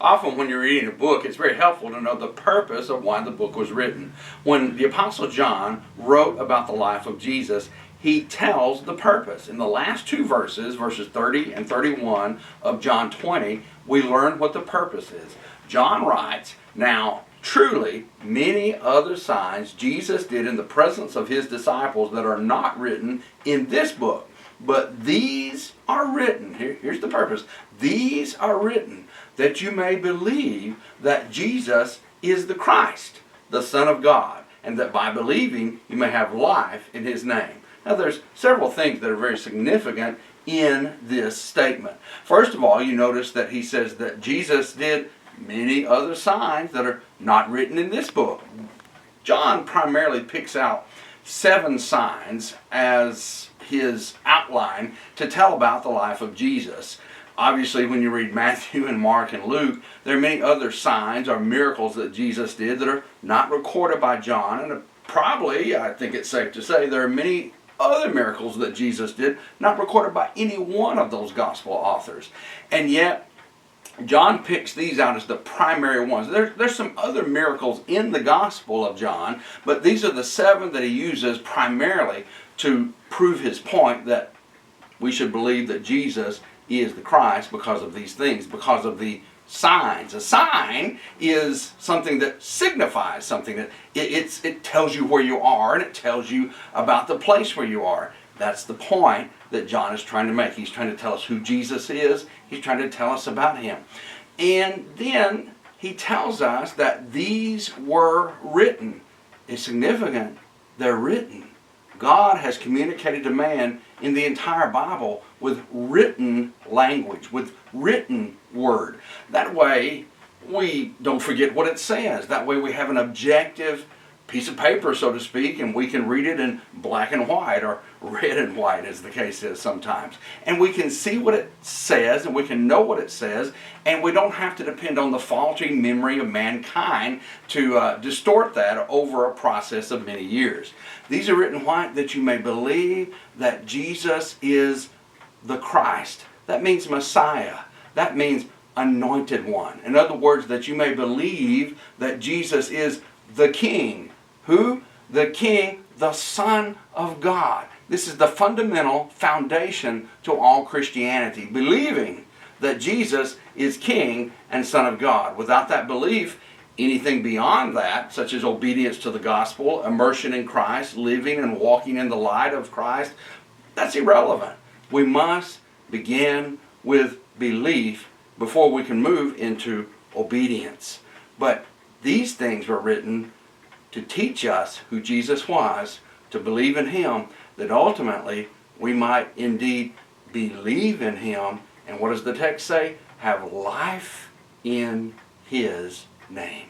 Often when you're reading a book, it's very helpful to know the purpose of why the book was written. When the Apostle John wrote about the life of Jesus, he tells the purpose. In the last two verses, verses 30 and 31 of John 20, we learn what the purpose is. John writes, "Now, truly, many other signs Jesus did in the presence of his disciples that are not written in this book. But these are written," here's the purpose, "these are written that you may believe that Jesus is the Christ, the Son of God, and that by believing you may have life in his name." Now there's several things that are very significant in this statement. First of all, you notice that he says that Jesus did many other signs that are not written in this book. John primarily picks out 7 signs as his outline to tell about the life of Jesus. Obviously, when you read Matthew and Mark and Luke, there are many other signs or miracles that Jesus did that are not recorded by John. And probably, I think it's safe to say, there are many other miracles that Jesus did not recorded by any one of those gospel authors. And yet, John picks these out as the primary ones. There's some other miracles in the Gospel of John, but these are the 7 that he uses primarily to prove his point that we should believe that Jesus is the Christ because of these things, because of the signs. A sign is something that signifies something, that it tells you where you are, and it tells you about the place where you are. That's the point that John is trying to make. He's trying to tell us who Jesus is. He's trying to tell us about him. And then he tells us that these were written. It's significant. They're written. God has communicated to man in the entire Bible with written language, with written word. That way we don't forget what it says. That way we have an objective piece of paper, so to speak, and we can read it in black and white, or red and white as the case is sometimes. And we can see what it says, and we can know what it says, and we don't have to depend on the faulty memory of mankind to distort that over a process of many years. These are written white that you may believe that Jesus is the Christ. That means Messiah. That means anointed one. In other words, that you may believe that Jesus is the King. Who? The King, the Son of God. This is the fundamental foundation to all Christianity, believing that Jesus is King and Son of God. Without that belief, anything beyond that, such as obedience to the gospel, immersion in Christ, living and walking in the light of Christ, that's irrelevant. We must begin with belief before we can move into obedience. But these things were written to teach us who Jesus was, to believe in him, that ultimately we might indeed believe in him. And what does the text say? Have life in his name.